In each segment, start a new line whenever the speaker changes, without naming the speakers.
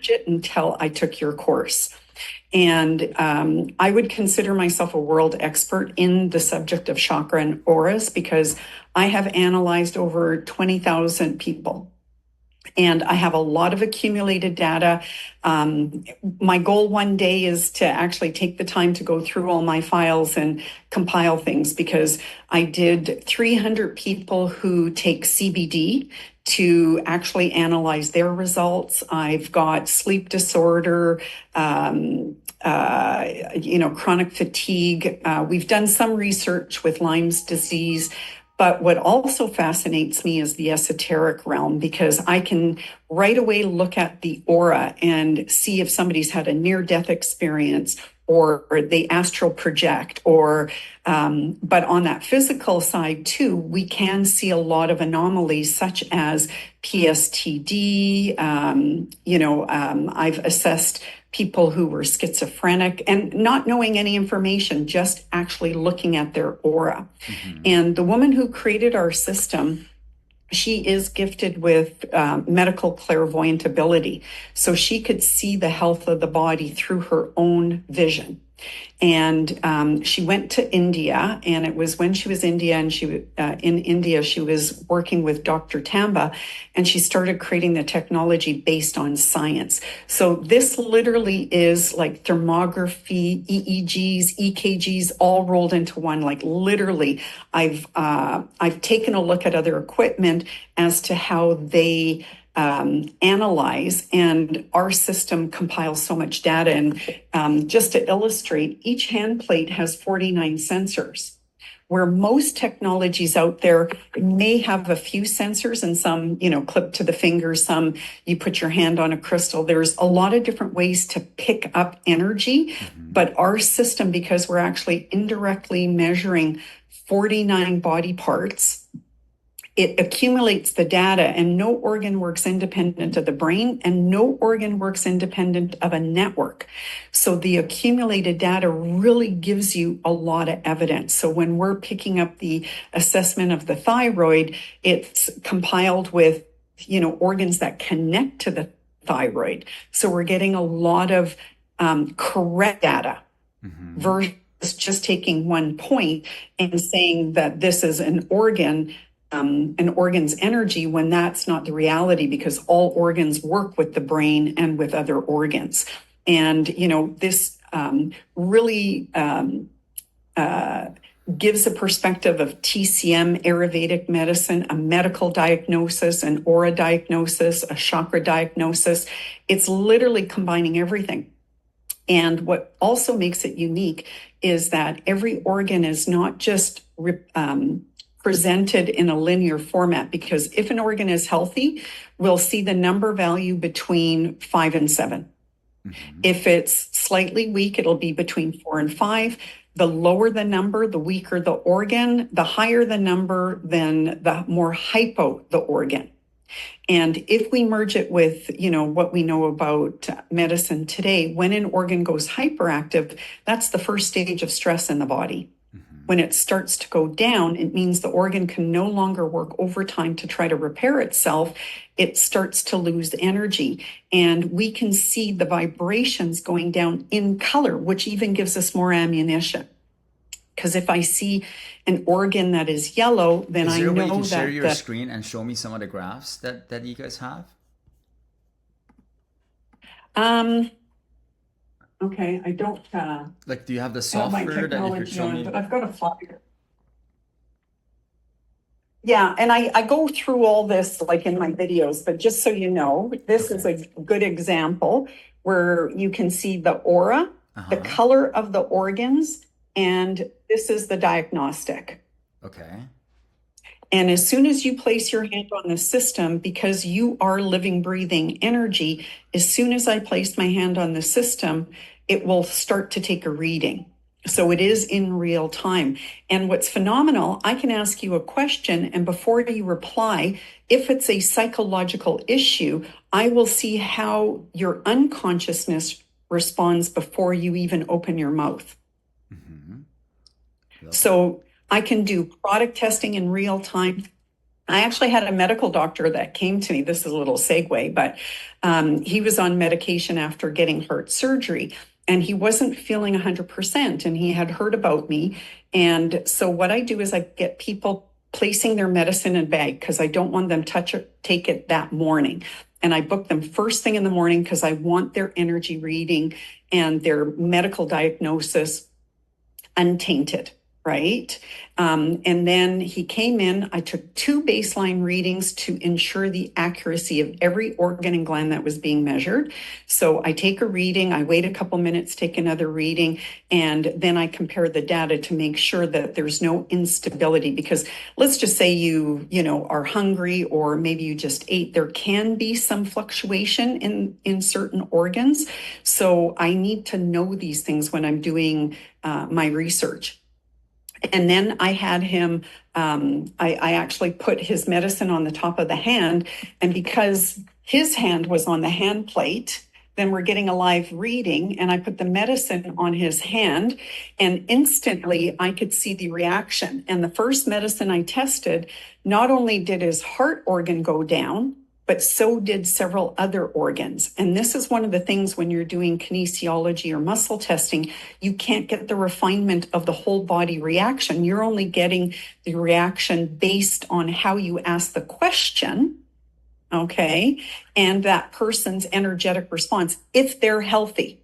it until I took your course. And I would consider myself a world expert in the subject of chakra and auras because I have analyzed over 20,000 people. And I have a lot of accumulated data. My goal one day is to actually take the time to go through all my files and compile things because I did 300 people who take CBD to actually analyze their results. I've got sleep disorder, chronic fatigue. We've done some research with Lyme's disease. But what also fascinates me is the esoteric realm because I can right away look at the aura and see if somebody's had a near-death experience or they astral project but on that physical side too, we can see a lot of anomalies such as PSTD. I've assessed people who were schizophrenic and not knowing any information, just actually looking at their aura. Mm-hmm. And the woman who created our system, she is gifted with medical clairvoyant ability. So she could see the health of the body through her own vision. And she went to India, and it was when she was in India, she was working with Dr. Tamba, and she started creating the technology based on science. So this literally is like thermography, EEGs, EKGs, all rolled into one. Like literally, I've taken a look at other equipment as to how they analyze, and our system compiles so much data. And just to illustrate, each hand plate has 49 sensors, where most technologies out there may have a few sensors and some, clip to the finger, some you put your hand on a crystal. There's a lot of different ways to pick up energy, but our system, because we're actually indirectly measuring 49 body parts, it accumulates the data, and no organ works independent of the brain, and no organ works independent of a network. So the accumulated data really gives you a lot of evidence. So when we're picking up the assessment of the thyroid, it's compiled with, organs that connect to the thyroid. So we're getting a lot of correct data versus just taking one point and saying that this is an organ's energy, when that's not the reality, because all organs work with the brain and with other organs. And, this really gives a perspective of TCM, Ayurvedic medicine, a medical diagnosis, an aura diagnosis, a chakra diagnosis. It's literally combining everything. And what also makes it unique is that every organ is not just presented in a linear format, because if an organ is healthy, we'll see the number value between 5 and 7. Mm-hmm. If it's slightly weak, it'll be between 4 and 5. The lower the number, the weaker the organ. The higher the number, then the more hypo the organ. And if we merge it with, what we know about medicine today, when an organ goes hyperactive, that's the first stage of stress in the body. When it starts to go down, it means the organ can no longer work overtime to try to repair itself. It starts to lose energy. And we can see the vibrations going down in color, which even gives us more ammunition. Because if I see an organ that is yellow, then I know that... Is there a way you can share
your screen and show me some of the graphs that you guys have?
Okay, I don't...
do you have the software that you could show me?
But I've got a flyer. Yeah, and I go through all this in my videos, but just so you know, this is a good example where you can see the aura, the color of the organs, and this is the diagnostic.
Okay.
And as soon as you place your hand on the system, because you are living, breathing energy, as soon as I place my hand on the system, it will start to take a reading. So it is in real time. And what's phenomenal, I can ask you a question, and before you reply, if it's a psychological issue, I will see how your unconsciousness responds before you even open your mouth. Mm-hmm. So I can do product testing in real time, I actually had a medical doctor that came to me. This is a little segue, but he was on medication after getting heart surgery and he wasn't feeling 100%. And he had heard about me. And so, what I do is I get people placing their medicine in a bag because I don't want them take it that morning. And I book them first thing in the morning because I want their energy reading and their medical diagnosis untainted, right? And then he came in. I took 2 baseline readings to ensure the accuracy of every organ and gland that was being measured. So I take a reading, I wait a couple minutes, take another reading, and then I compare the data to make sure that there's no instability. Because let's just say you are hungry, or maybe you just ate. There can be some fluctuation in certain organs. So I need to know these things when I'm doing my research. And then I had him, I actually put his medicine on the top of the hand. And because his hand was on the hand plate, then we're getting a live reading. And I put the medicine on his hand, and instantly I could see the reaction. And the first medicine I tested, not only did his heart organ go down, but so did several other organs. And this is one of the things when you're doing kinesiology or muscle testing, you can't get the refinement of the whole body reaction. You're only getting the reaction based on how you ask the question, okay, and that person's energetic response, if they're healthy.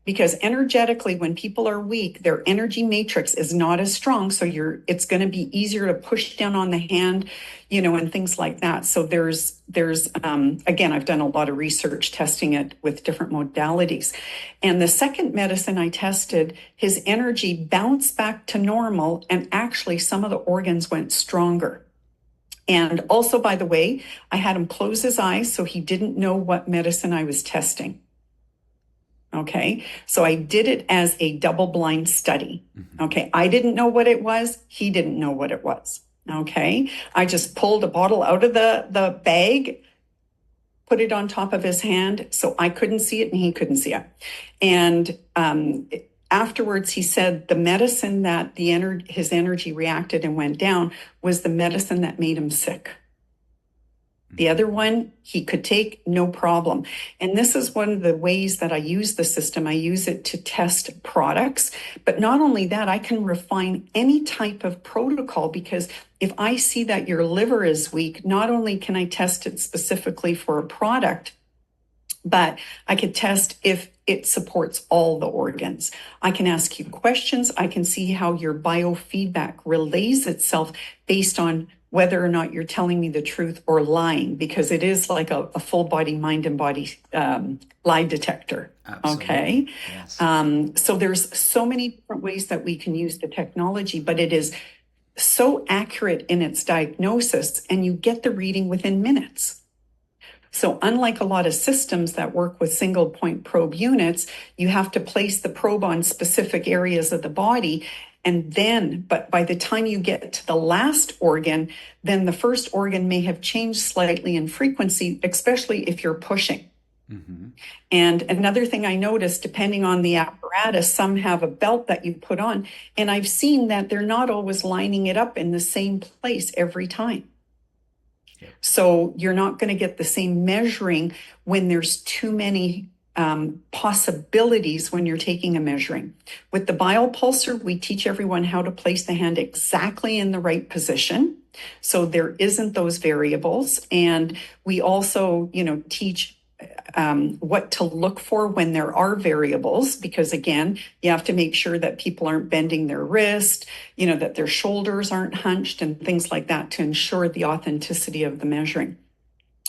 Because energetically, when people are weak, their energy matrix is not as strong. So it's going to be easier to push down on the hand, and things like that. So there's again, I've done a lot of research testing it with different modalities. And the second medicine I tested, his energy bounced back to normal, and actually some of the organs went stronger. And also, by the way, I had him close his eyes so he didn't know what medicine I was testing. Okay, so I did it as a double-blind study. Okay, I didn't know what it was. He didn't know what it was. Okay, I just pulled a bottle out of the bag, put it on top of his hand so I couldn't see it and he couldn't see it. And afterwards, he said the medicine that his energy reacted and went down was the medicine that made him sick. The other one he could take, no problem. And this is one of the ways that I use the system. I use it to test products. But not only that, I can refine any type of protocol, because if I see that your liver is weak, not only can I test it specifically for a product, but I could test if it supports all the organs. I can ask you questions. I can see how your biofeedback relays itself based on whether or not you're telling me the truth or lying, because it is like a full body, mind and body lie detector.
Absolutely.
Okay.
Yes.
So there's so many different ways that we can use the technology, but it is so accurate in its diagnosis, and you get the reading within minutes. So unlike a lot of systems that work with single point probe units, you have to place the probe on specific areas of the body. And then, but by the time you get to the last organ, then the first organ may have changed slightly in frequency, especially if you're pushing. And another thing I noticed, depending on the apparatus, some have a belt that you put on, and I've seen that they're not always lining it up in the same place every time. So you're not going to get the same measuring when there's too many possibilities when you're taking a measuring. With the biopulsar, we teach everyone how to place the hand exactly in the right position, so there isn't those variables. And we also, teach what to look for when there are variables, because again, you have to make sure that people aren't bending their wrist, that their shoulders aren't hunched and things like that, to ensure the authenticity of the measuring.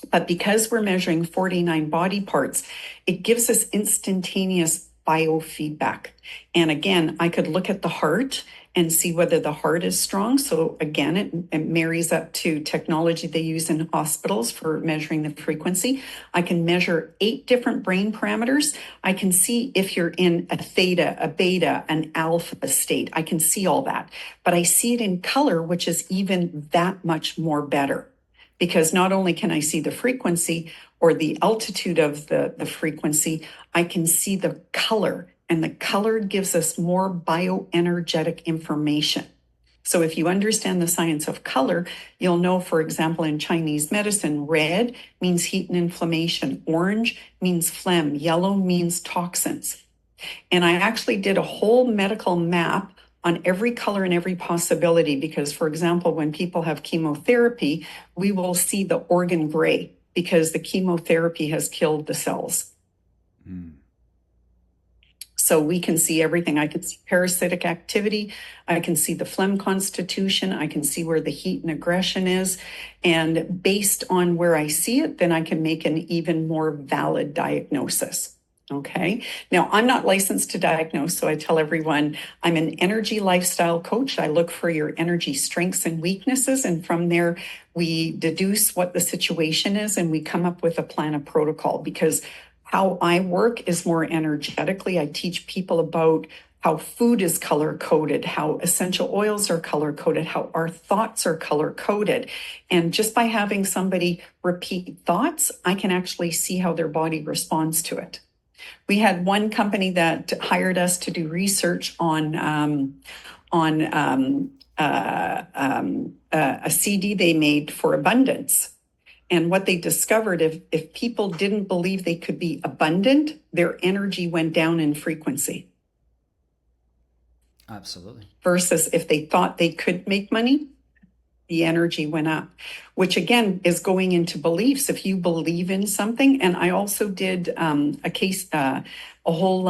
But because we're measuring 49 body parts, it gives us instantaneous biofeedback. And again, I could look at the heart and see whether the heart is strong. So again, it marries up to technology they use in hospitals for measuring the frequency. I can measure 8 different brain parameters. I can see if you're in a theta, a beta, an alpha state. I can see all that. But I see it in color, which is even that much more better. Because not only can I see the frequency or the altitude of the frequency, I can see the color, and the color gives us more bioenergetic information. So if you understand the science of color, you'll know, for example, in Chinese medicine, red means heat and inflammation, orange means phlegm, yellow means toxins. And I actually did a whole medical map on every color and every possibility because, for example, when people have chemotherapy, we will see the organ gray because the chemotherapy has killed the cells. So we can see everything. I can see parasitic activity. I can see the phlegm constitution. I can see where the heat and aggression is. And based on where I see it, then I can make an even more valid diagnosis. Okay. Now, I'm not licensed to diagnose, so I tell everyone I'm an energy lifestyle coach. I look for your energy strengths and weaknesses, and from there, we deduce what the situation is, and we come up with a plan of protocol. Because how I work is more energetically. I teach people about how food is color coded, how essential oils are color coded, how our thoughts are color coded. And just by having somebody repeat thoughts, I can actually see how their body responds to it. We had one company that hired us to do research on a CD they made for abundance. And what they discovered, if people didn't believe they could be abundant, their energy went down in frequency.
Absolutely.
Versus if they thought they could make money, the energy went up, which again is going into beliefs. If you believe in something, and I also did a whole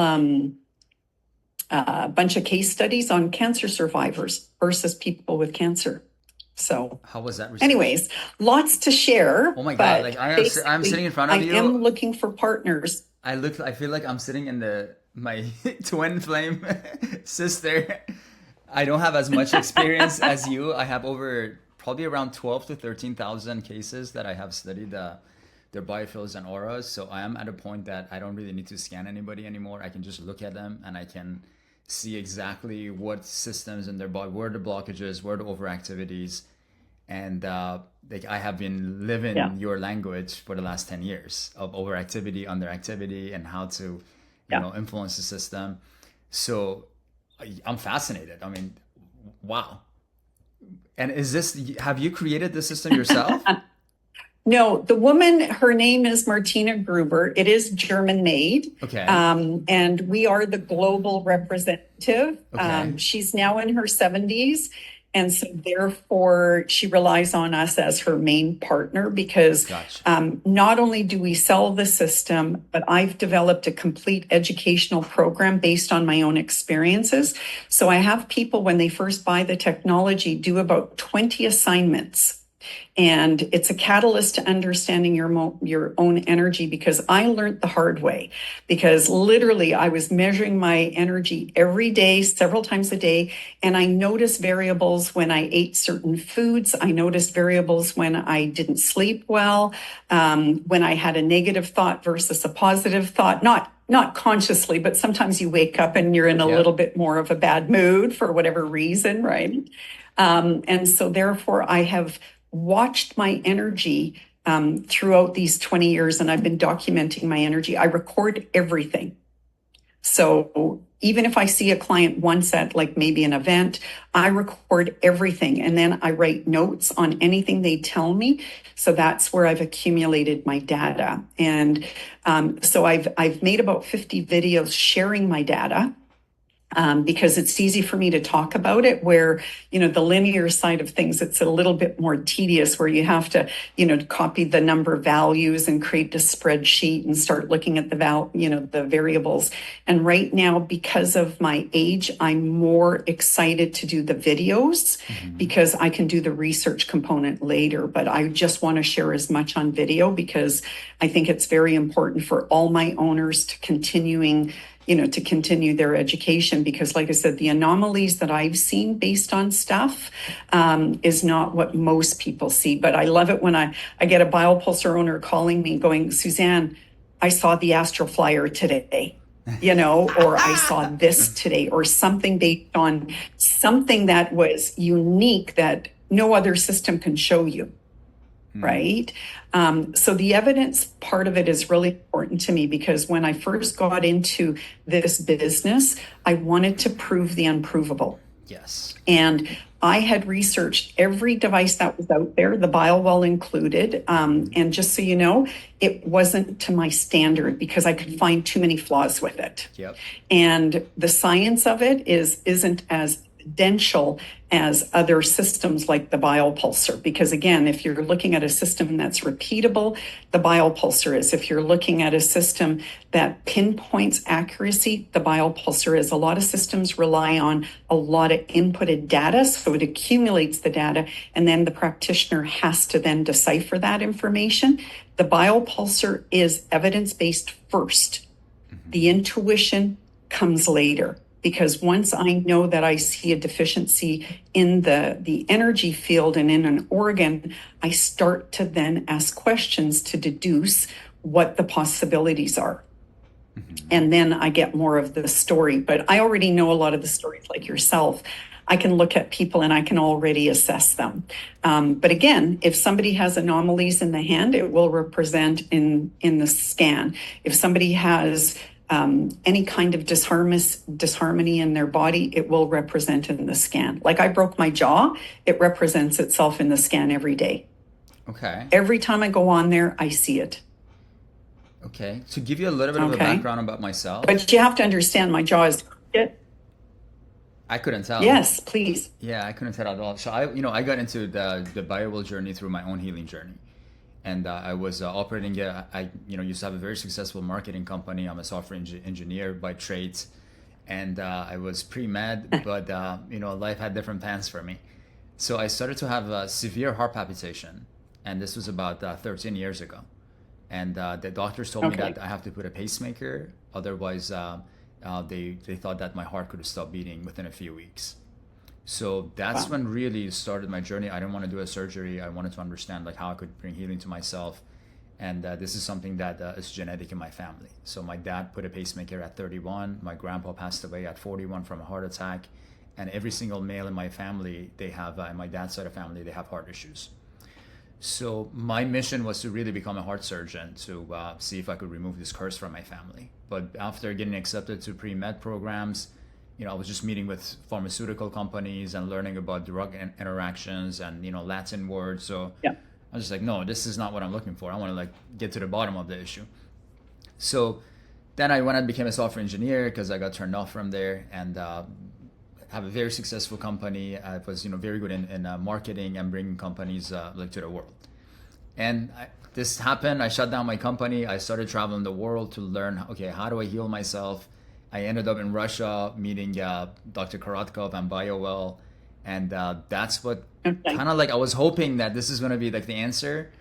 bunch of case studies on cancer survivors versus people with cancer. So
how was that research?
Anyways, lots to share.
Oh my God, like I'm sitting in front of you.
I am looking for partners.
I feel like I'm sitting in my twin flame sister. I don't have as much experience as you. I have probably around 12 to 13,000 cases that I have studied their biofields and auras. So I am at a point that I don't really need to scan anybody anymore. I can just look at them and I can see exactly what systems in their body, where the blockages, where the overactivities. And like I have been living your language for the last 10 years of overactivity, underactivity, and how to, you know, influence the system. So I'm fascinated. I mean, wow. And have you created the system yourself?
No, the woman, her name is Martina Gruber. It is German made.
Okay.
And we are the global representative.
Okay.
She's now in her 70s. And so therefore, she relies on us as her main partner because not only do we sell the system, but I've developed a complete educational program based on my own experiences. So I have people, when they first buy the technology, do about 20 assignments. And it's a catalyst to understanding your own energy, because I learned the hard way, because literally I was measuring my energy every day, several times a day. And I noticed variables when I ate certain foods. I noticed variables when I didn't sleep well, when I had a negative thought versus a positive thought, not consciously, but sometimes you wake up and you're in a little bit more of a bad mood for whatever reason, right? And so therefore I have watched my energy throughout these 20 years, and I've been documenting my energy. I record everything. So even if I see a client once at like maybe an event, I record everything. And then I write notes on anything they tell me. So that's where I've accumulated my data. And so I've made about 50 videos sharing my data. Because it's easy for me to talk about it, where, you know, the linear side of things, it's a little bit more tedious, where you have to, you know, copy the number of values and create a spreadsheet and start looking at the variables. And right now, because of my age, I'm more excited to do the videos because I can do the research component later. But I just want to share as much on video because I think it's very important for all my owners to continue their education, because like I said, the anomalies that I've seen based on stuff is not what most people see. But I love it when I get a biopulsar owner calling me going, Suzanne, I saw the astral flyer today, or I saw this today, or something based on something that was unique that no other system can show you. Right. So the evidence part of it is really important to me, because when I first got into this business, I wanted to prove the unprovable.
Yes.
And I had researched every device that was out there, the BioWell included. And just so you know, it wasn't to my standard because I could find too many flaws with it.
Yep.
And the science of it isn't as dental as other systems like the biopulsar. Because again, if you're looking at a system that's repeatable, the biopulsar is. If you're looking at a system that pinpoints accuracy, the biopulsar is. A lot of systems rely on a lot of inputted data, so it accumulates the data, and then the practitioner has to then decipher that information. The biopulsar is evidence-based first. The intuition comes later. Because once I know that I see a deficiency in the energy field and in an organ, I start to then ask questions to deduce what the possibilities are. And then I get more of the story. But I already know a lot of the stories like yourself. I can look at people and I can already assess them. But again, if somebody has anomalies in the hand, it will represent in the scan. If somebody has any kind of disharmony in their body, it will represent in the scan. Like I broke my jaw, it represents itself in the scan every day.
Okay.
Every time I go on there, I see it.
Okay. To give you a little bit of a background about myself.
But you have to understand my jaw is crooked.
I couldn't tell.
Yes, please.
Yeah, I couldn't tell at all. So I got into the BioWell journey through my own healing journey. And I was operating. I used to have a very successful marketing company. I'm a software engineer by trade, and I was pre-med, but life had different plans for me. So I started to have a severe heart palpitation, and this was about 13 years ago. And the doctors told me that I have to put a pacemaker, otherwise they thought that my heart could stop beating within a few weeks. So that's when really started my journey. I didn't want to do a surgery. I wanted to understand like how I could bring healing to myself. And this is something that is genetic in my family. So my dad put a pacemaker at 31. My grandpa passed away at 41 from a heart attack. And every single male in my family, they have, in my dad's side of family, they have heart issues. So my mission was to really become a heart surgeon to see if I could remove this curse from my family. But after getting accepted to pre-med programs, I was just meeting with pharmaceutical companies and learning about drug interactions and, Latin words. So I was just like, no, this is not what I'm looking for. I want to get to the bottom of the issue. So then I went and became a software engineer because I got turned off from there and have a very successful company. I was, very good in marketing and bringing companies to the world. And this happened. I shut down my company. I started traveling the world to learn, okay, how do I heal myself? I ended up in Russia meeting Dr. Korotkov and BioWell, and that's what kind of I was hoping that this is going to be the answer.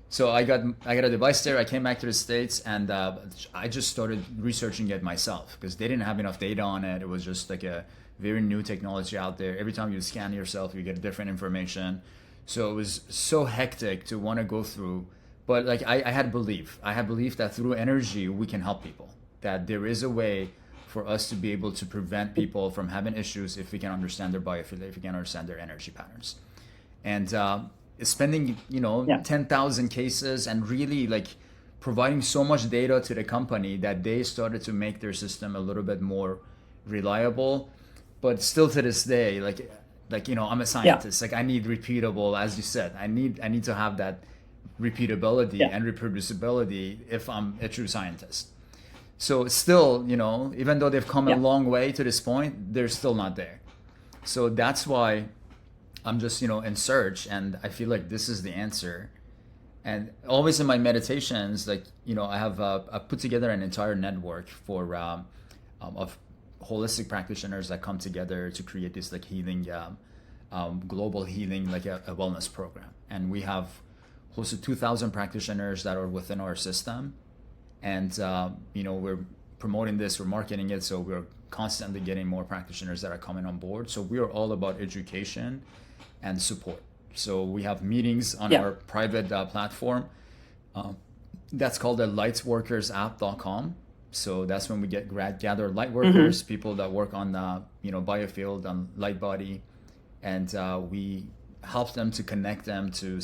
So I got a device there. I came back to the States, and I just started researching it myself because they didn't have enough data on it. It was just a very new technology out there. Every time you scan yourself, you get different information. So it was so hectic to want to go through. But I had belief. I had belief that through energy we can help people. That there is a way for us to be able to prevent people from having issues if we can understand their biofeedback, if we can understand their energy patterns. And spending, 10,000 cases and really providing so much data to the company that they started to make their system a little bit more reliable. But still to this day, I'm a scientist. I need repeatable, as you said. I need to have that repeatability and reproducibility if I'm a true scientist. So still, even though they've come a long way to this point, they're still not there. So that's why I'm just, in search, and I feel like this is the answer. And always in my meditations, I have I put together an entire network for of holistic practitioners that come together to create this healing, global healing, a wellness program. And we have close to 2,000 practitioners that are within our system. And, we're promoting this, we're marketing it, so we're constantly getting more practitioners that are coming on board. So we are all about education and support. So we have meetings on our private platform. That's called the lightworkersapp.com. So that's when we gather light workers, people that work on, biofield, on light body. And we help them to connect them to,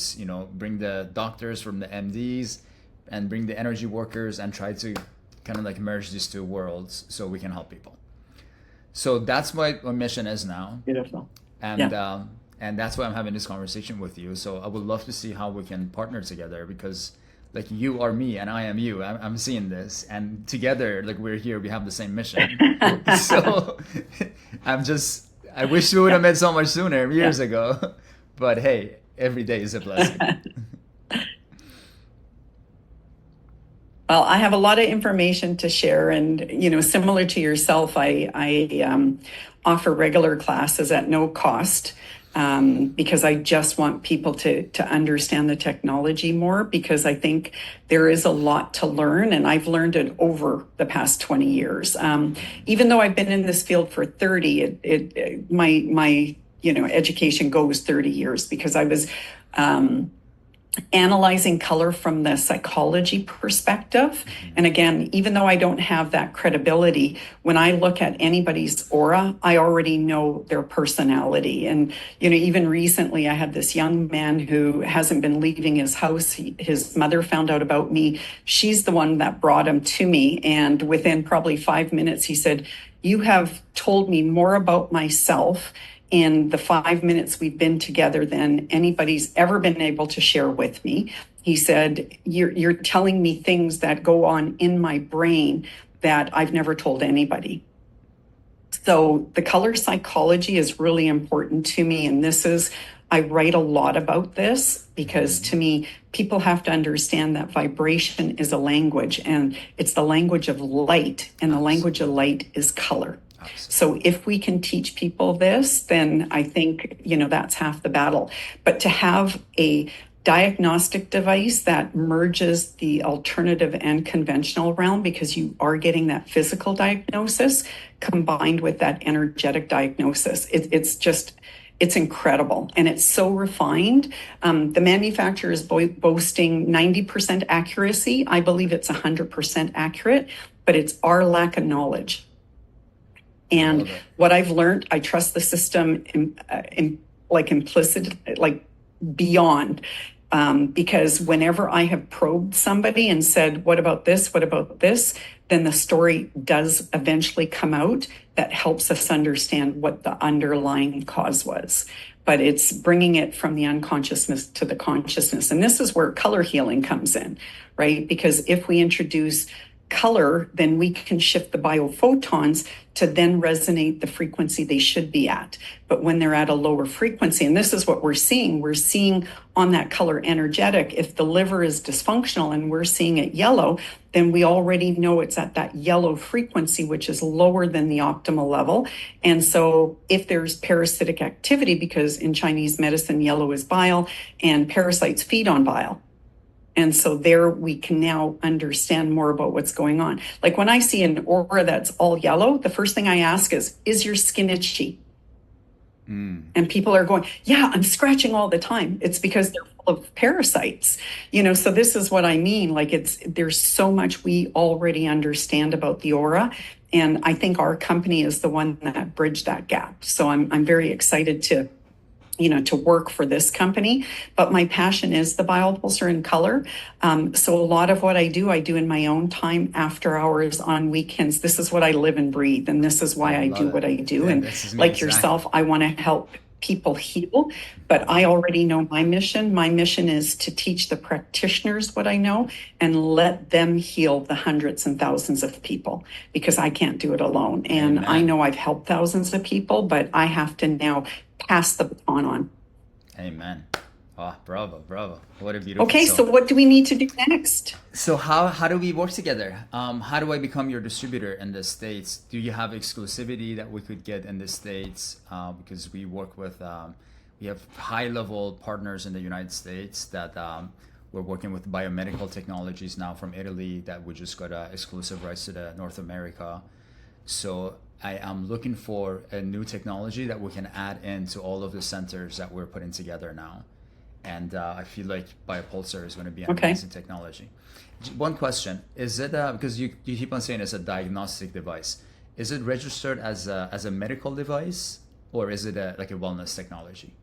bring the doctors from the MDs, and bring the energy workers and try to kind of merge these two worlds so we can help people. So that's what my mission is now.
Beautiful.
And
Yeah.
and that's why I'm having this conversation with you. So I would love to see how we can partner together, because like you are me and I am you. I'm seeing this, and together, like we're here, we have the same mission. So I wish we would have met so much sooner, years ago. But hey, every day is a blessing.
Well, I have a lot of information to share, and similar to yourself, I offer regular classes at no cost, because I just want people to understand the technology more, because I think there is a lot to learn, and I've learned it over the past 20 years. Even though I've been in this field for 30, my education goes 30 years, because I was analyzing color from the psychology perspective. And again, even though I don't have that credibility, when I look at anybody's aura, I already know their personality. And, even recently I had this young man who hasn't been leaving his house. His mother found out about me. She's the one that brought him to me. And within probably 5 minutes, he said, "You have told me more about myself in the 5 minutes we've been together than anybody's ever been able to share with me." He said, you're telling me things that go on in my brain that I've never told anybody. So the color psychology is really important to me. And I write a lot about this, because to me, people have to understand that vibration is a language, and it's the language of light, and the language of light is color. So if we can teach people this, then I think, that's half the battle. But to have a diagnostic device that merges the alternative and conventional realm, because you are getting that physical diagnosis combined with that energetic diagnosis, it's incredible, and it's so refined. The manufacturer is boasting 90% accuracy. I believe it's 100% accurate, but it's our lack of knowledge. And what I've learned, I trust the system implicit, like beyond, because whenever I have probed somebody and said, what about this? What about this? Then the story does eventually come out that helps us understand what the underlying cause was. But it's bringing it from the unconsciousness to the consciousness. And this is where color healing comes in, right? Because if we introduce color, then we can shift the biophotons to then resonate the frequency they should be at. But when they're at a lower frequency, and this is what we're seeing on that color energetic, if the liver is dysfunctional and we're seeing it yellow, then we already know it's at that yellow frequency, which is lower than the optimal level. And so if there's parasitic activity, because in Chinese medicine, yellow is bile, and parasites feed on bile. And so there we can now understand more about what's going on. Like when I see an aura that's all yellow, the first thing I ask is your skin itchy? And people are going, yeah, I'm scratching all the time. It's because they're full of parasites. So this is what I mean. Like there's so much we already understand about the aura. And I think our company is the one that bridged that gap. So I'm very excited to work for this company, but my passion is the biopulsar in color. So a lot of what I do in my own time, after hours, on weekends. This is what I live and breathe, and this is why I do what I do.
Yeah,
and like yourself, I want to help people heal, but I already know my mission. My mission is to teach the practitioners what I know and let them heal the hundreds and thousands of people, because I can't do it alone. And I know I've helped thousands of people, but I have to now pass the baton on.
Amen. Oh, bravo. What a beautiful
Okay, so what do we need to do next?
So how do we work together? How do I become your distributor in the States? Do you have exclusivity that we could get in the States? Because we work with, we have high-level partners in the United States that we're working with biomedical technologies now from Italy that we just got exclusive rights to the North America. So I am looking for a new technology that we can add into all of the centers that we're putting together now. And I feel like Biopulsar is going to be an amazing technology. One question, is it, because you keep on saying it's a diagnostic device, is it registered as a medical device, or is it like a wellness technology?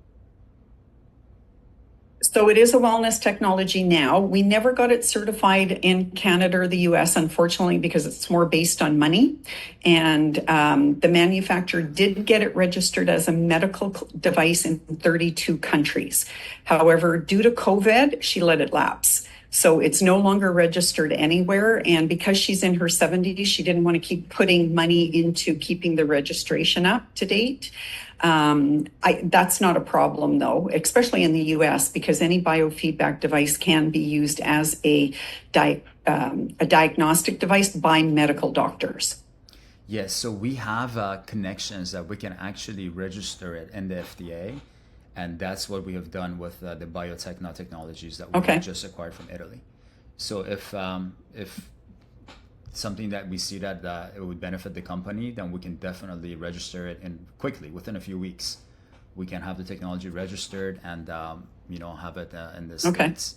So it is a wellness technology now. We never got it certified in Canada or the US, unfortunately, because it's more based on money. And the manufacturer did get it registered as a medical device in 32 countries. However, due to COVID, she let it lapse. So it's no longer registered anywhere. And because she's in her 70s, she didn't want to keep putting money into keeping the registration up to date. That's not a problem, though, especially in the US, because any biofeedback device can be used as a diagnostic device by medical doctors.
Yes, so we have connections that we can actually register it in the FDA. And that's what we have done with the biotech technologies that we
Okay.
have just acquired from Italy. So if something that we see that it would benefit the company, then we can definitely register it in quickly within a few weeks. We can have the technology registered and have it in the
Okay.
States.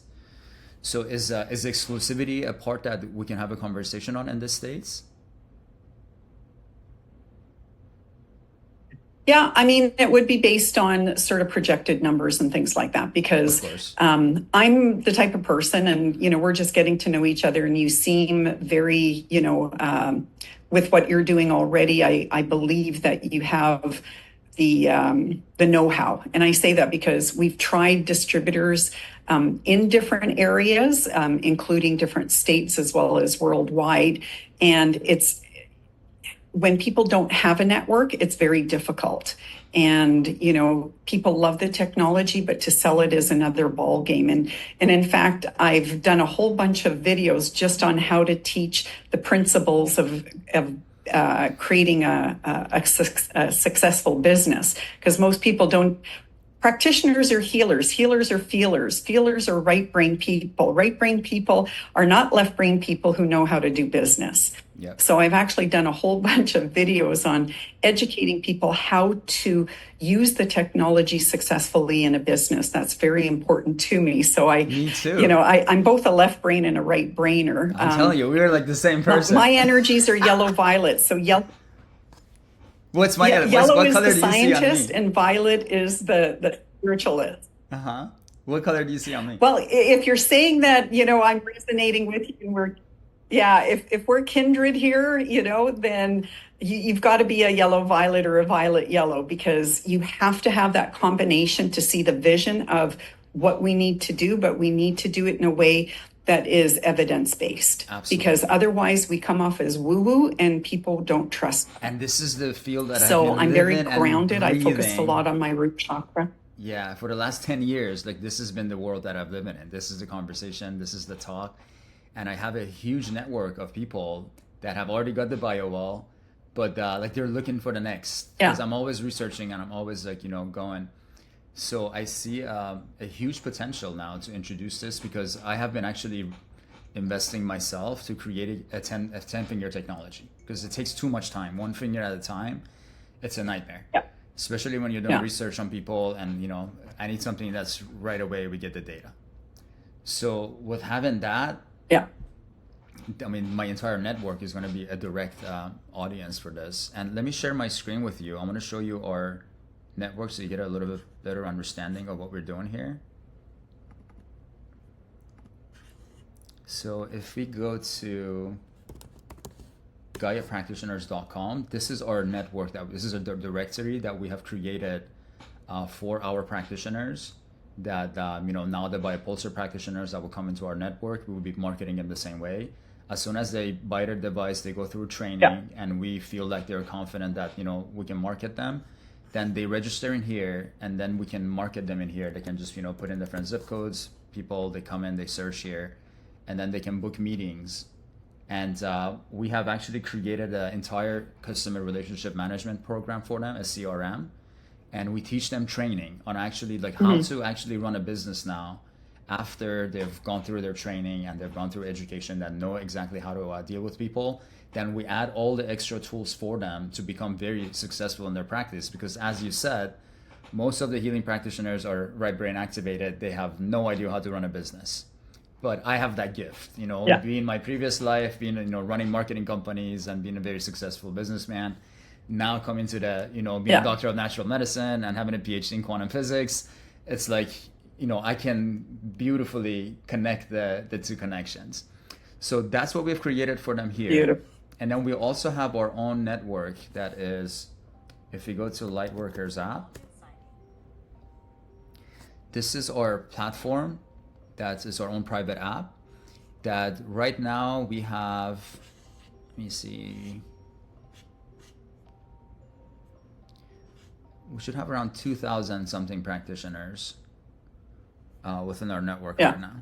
So is exclusivity a part that we can have a conversation on in the States?
Yeah, I mean, it would be based on sort of projected numbers and things like that,
Of
because
course.
I'm the type of person, and we're just getting to know each other, and you seem very, with what you're doing already. I believe that you have the know-how, and I say that because we've tried distributors in different areas, including different states as well as worldwide, and it's when people don't have a network, it's very difficult. And, people love the technology, but to sell it is another ball game. And in fact, I've done a whole bunch of videos just on how to teach the principles of creating a successful business, because most people don't. Practitioners are healers. Healers are feelers. Feelers are right brain people. Right brain people are not left brain people who know how to do business.
Yep.
So I've actually done a whole bunch of videos on educating people how to use the technology successfully in a business. That's very important to me. So
Me too.
I'm both a left brain and a right brainer.
I'm telling you, we're like the same person.
My energies are yellow violet. So
What
yellow is
color
the
do you see on
scientist,
me?
and violet is the spiritualist.
Uh-huh. What color do you see on me?
Well, if you're saying that, I'm resonating with you, and if we're kindred here, then you've got to be a yellow violet or a violet yellow, because you have to have that combination to see the vision of what we need to do, but we need to do it in a way that is evidence-based.
Absolutely.
Because otherwise we come off as woo-woo and people don't trust.
And this is the field that
So
I've been
I'm very
living and
grounded. I focused a
breathing.
lot on my root chakra.
Yeah, for the last 10 years, like this has been the world that I've lived in. This is the conversation, this is the talk. And I have a huge network of people that have already got the bio wall, but like they're looking for the next.
Yeah.
Because I'm always researching and I'm always like, going. So I see a huge potential now to introduce this, because I have been actually investing myself to create a 10 finger technology, because it takes too much time. One finger at a time, it's a nightmare.
Yeah.
Especially when you're doing
Yeah.
research on people, and I need something that's right away we get the data. So with having that,
Yeah.
I mean, my entire network is going to be a direct audience for this. And let me share my screen with you. I'm going to show you our network so you get a little bit better understanding of what we're doing here. So if we go to GaiaPractitioners.com, this is our network. This is a directory that we have created for our practitioners. That now the biopulsar practitioners that will come into our network, we will be marketing in the same way. As soon as they buy their device, they go through training,
Yeah.
and we feel like they're confident that we can market them. Then they register in here, and then we can market them in here. They can just put in different zip codes. People, they come in, they search here, and then they can book meetings. And we have actually created an entire customer relationship management program for them, a CRM. And we teach them training on actually like how to actually run a business now, after they've gone through their training and they've gone through education, that know exactly how to deal with people. Then we add all the extra tools for them to become very successful in their practice. Because as you said, most of the healing practitioners are right brain activated. They have no idea how to run a business. But I have that gift,
Yeah.
being my previous life, being, running marketing companies and being a very successful businessman. Now coming to the, being
Yeah.
a doctor of natural medicine and having a PhD in quantum physics, it's like, I can beautifully connect the two connections. So that's what we've created for them here.
Beautiful.
And then we also have our own network that is, if we go to Lightworkers app, this is our platform. That is our own private app that right now we have, let me see, we should have around 2,000 something practitioners within our network right now.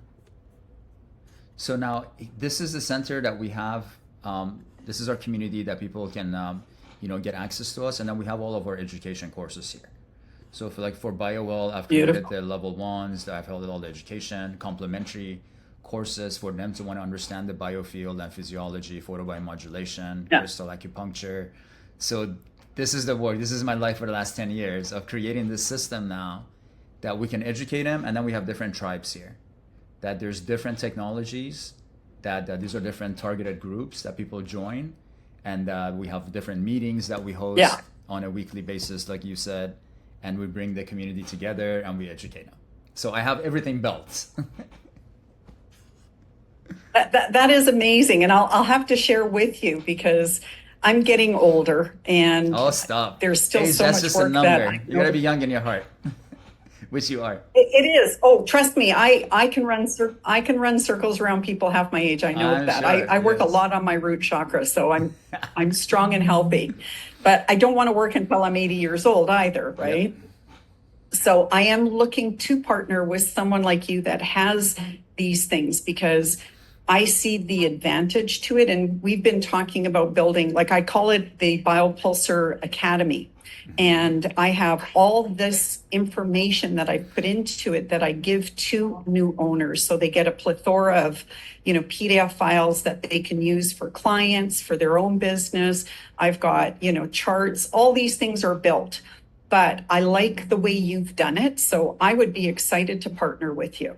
So now this is the center that we have. This is our community that people can, get access to us. And then we have all of our education courses here. So for BioWell, I've created the level 1s, I've held all the education, complementary courses for them to want to understand the biofield and physiology, photobiomodulation, crystal acupuncture. So this is the work. This is my life for the last 10 years of creating this system now that we can educate them. And then we have different tribes here, that there's different technologies, that these are different targeted groups that people join. And we have different meetings that we host on a weekly basis, like you said. And we bring the community together and we educate them. So I have everything built.
That is amazing. And I'll have to share with you because I'm getting older and
Stop.
There's still
Age,
so
that's
much
just
work
a number.
that
You gotta be young in your heart, which you are.
It is. Oh, trust me, I can run circles around people half my age. I know
I'm
that.
sure,
I work a
yes.
lot on my root chakra, so I'm strong and healthy. But I don't want to work until I'm 80 years old either, right?
Yep.
So I am looking to partner with someone like you that has these things because I see the advantage to it. And we've been talking about building, like I call it the Biopulsar Academy. And I have all this information that I put into it that I give to new owners. So they get a plethora of, PDF files that they can use for clients, for their own business. I've got, charts, all these things are built. But I like the way you've done it. So I would be excited to partner with you.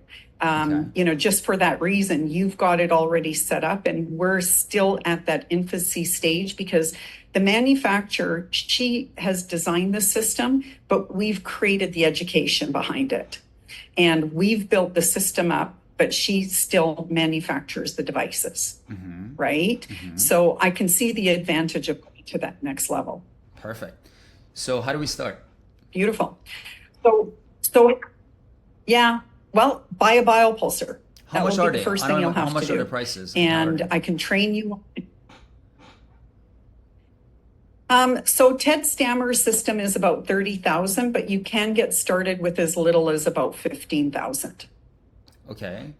Just for that reason, you've got it already set up and we're still at that infancy stage because the manufacturer, she has designed the system, but we've created the education behind it. And we've built the system up, but she still manufactures the devices, right? So I can see the advantage of going to that next level.
Perfect. So how do we start?
Beautiful. Well, buy a biopulsar.
How much are they?
First thing you'll have to do.
How much are the prices?
And I can train you. So Ted Stammer's system is about 30,000, but you can get started with as little as about 15,000.
Okay.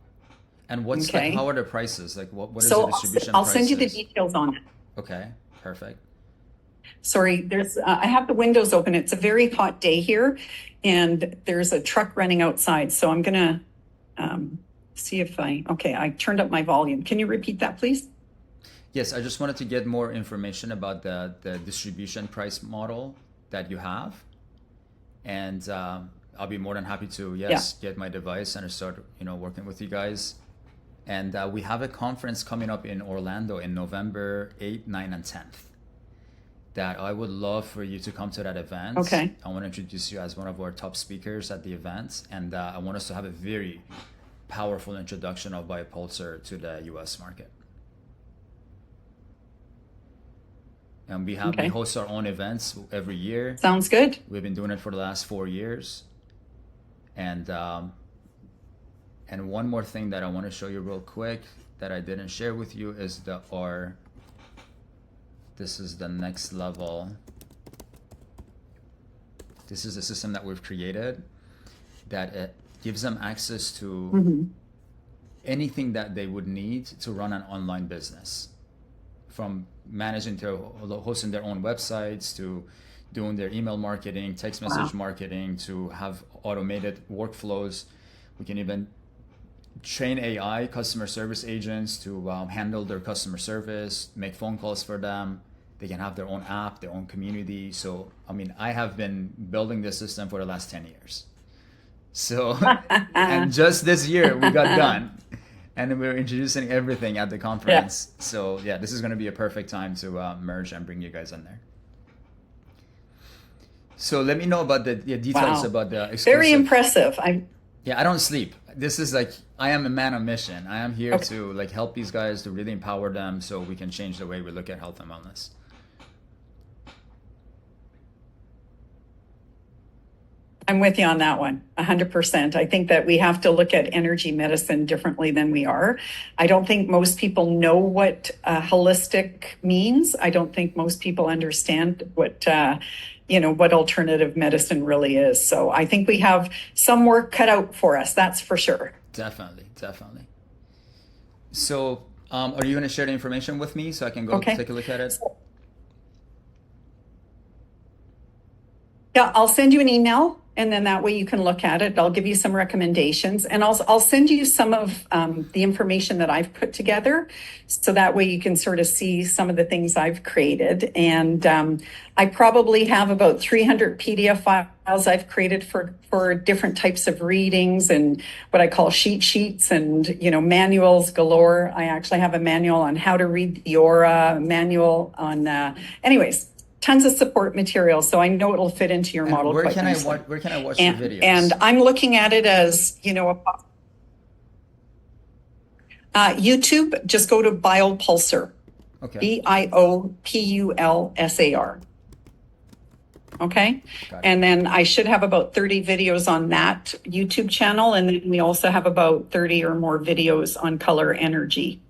And how are the prices? Like what is
so
the distribution
I'll send you the
prices?
details on it.
Okay, perfect.
Sorry, I have the windows open. It's a very hot day here and there's a truck running outside. So I'm going to see if I turned up my volume. Can you repeat that, please?
Yes, I just wanted to get more information about the distribution price model that you have. And I'll be more than happy to, get my device and start, working with you guys. And we have a conference coming up in Orlando in November 8th, 9th, and 10th. That I would love for you to come to that event.
Okay.
I want to introduce you as one of our top speakers at the event. And I want us to have a very powerful introduction of Biopulsar to the US market. And we host our own events every year.
Sounds good.
We've been doing it for the last 4 years. And one more thing that I want to show you real quick that I didn't share with you is this is the next level. This is a system that we've created that it gives them access to anything that they would need to run an online business, from managing to hosting their own websites to doing their email marketing, text message marketing, to have automated workflows. We can even train AI customer service agents to handle their customer service, make phone calls for them. They can have their own app, their own community. So, I have been building this system for the last 10 years. So, and just this year we got done. And we're introducing everything at the conference. Yeah. So, this is going to be a perfect time to merge and bring you guys in there. So let me know about the details about the exclusive.
Very impressive.
Yeah, I don't sleep. This is like, I am a man on mission. I am here
Okay.
to like help these guys, to really empower them so we can change the way we look at health and wellness.
I'm with you on that one, 100%. I think that we have to look at energy medicine differently than we are. I don't think most people know what holistic means. I don't think most people understand what alternative medicine really is. So I think we have some work cut out for us. That's for sure.
Definitely, definitely. So, are you going to share the information with me so I can go
Okay.
take a look at it?
Yeah, I'll send you an email, and then that way you can look at it. I'll give you some recommendations, and I'll send you some of the information that I've put together, so that way you can sort of see some of the things I've created. And I probably have about 300 PDF files I've created for different types of readings and what I call sheets and manuals galore. I actually have a manual on how to read the aura, a manual on anyways. Tons of support material, so I know it'll fit into your
And
model
where
quite
can
nicely.
where can I watch
And,
the videos?
and I'm looking at it as, YouTube, just go to Biopulsar,
Okay,
Biopulsar. Okay.
got it.
And then I should have about 30 videos on that YouTube channel. And then we also have about 30 or more videos on Color Energy,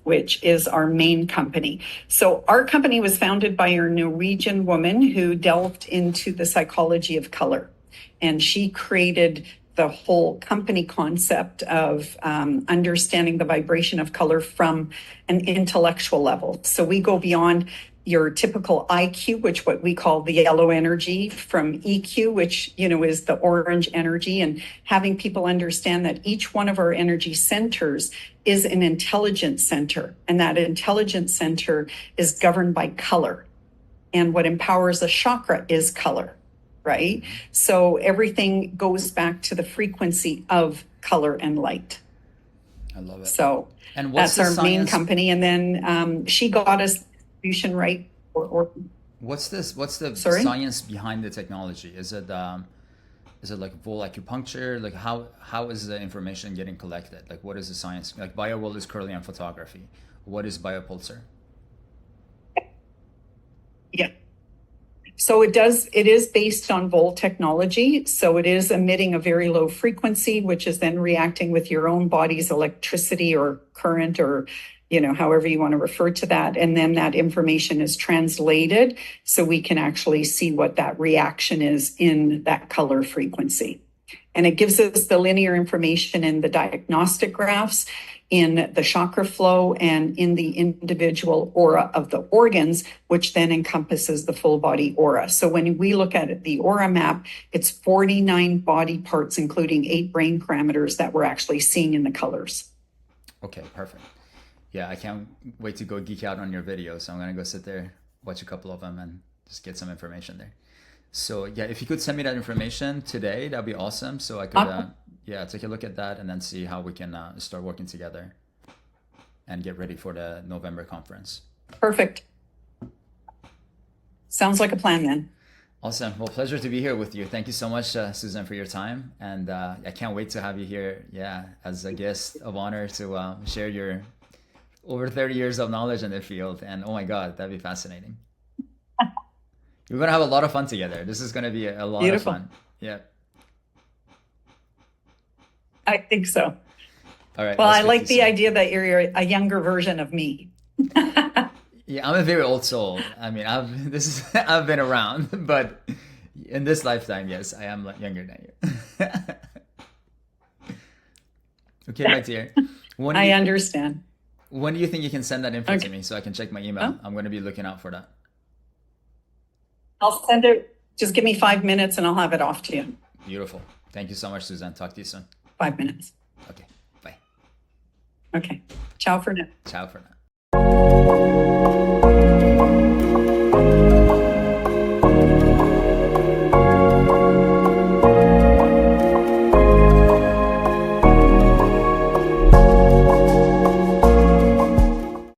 which is our main company. So our company was founded by a Norwegian woman who delved into the psychology of color. And she created the whole company concept of understanding the vibration of color from an intellectual level. So we go beyond your typical IQ, which what we call the yellow energy, from EQ, which is the orange energy, and having people understand that each one of our energy centers is an intelligence center, and that intelligence center is governed by color. And what empowers a chakra is color, right? So everything goes back to the frequency of color and light.
I love it.
So
And what's
that's
the
our main
science?
company. And then she got us distribution right.
What's the
Sorry?
science behind the technology? Is it like full acupuncture? Like how is the information getting collected? Like what is the science? Like BioWorld is currently on photography. What is Biopulsar?
Yeah. So it is based on volt technology. So it is emitting a very low frequency, which is then reacting with your own body's electricity or current, or however you want to refer to that. And then that information is translated so we can actually see what that reaction is in that color frequency. And it gives us the linear information in the diagnostic graphs, in the chakra flow, and in the individual aura of the organs, which then encompasses the full body aura. So when we look at the aura map, it's 49 body parts, including 8 brain parameters that we're actually seeing in the colors.
Okay, perfect. Yeah, I can't wait to go geek out on your videos. So I'm gonna go sit there, watch a couple of them, and just get some information there. So yeah, if you could send me that information today, that'd be awesome. So I could take a look at that and then see how we can start working together and get ready for the November conference.
Perfect. Sounds like a plan then.
Awesome. Well, pleasure to be here with you. Thank you so much, Susan, for your time. And I can't wait to have you here, as a guest of honor to share your over 30 years of knowledge in the field. And oh my God, that'd be fascinating. We're going to have a lot of fun together. This is going to be a lot
Beautiful.
of fun. Yeah.
I think so.
All right.
Well,
I'll
I
speak
like
to
the
you soon.
idea that you're a younger version of me.
Yeah, I'm a very old soul. I mean, I've been around, but in this lifetime, yes, I am younger than you. Okay, my dear.
I understand.
When do you think you can send that info to
Okay.
me so I can check my email?
Huh?
I'm going to be looking out for that.
I'll send it. Just give me 5 minutes and I'll have it off to you.
Beautiful. Thank you so much, Suzanne. Talk to you soon.
5 minutes.
Okay, bye.
Okay. Ciao for now.
Ciao for now.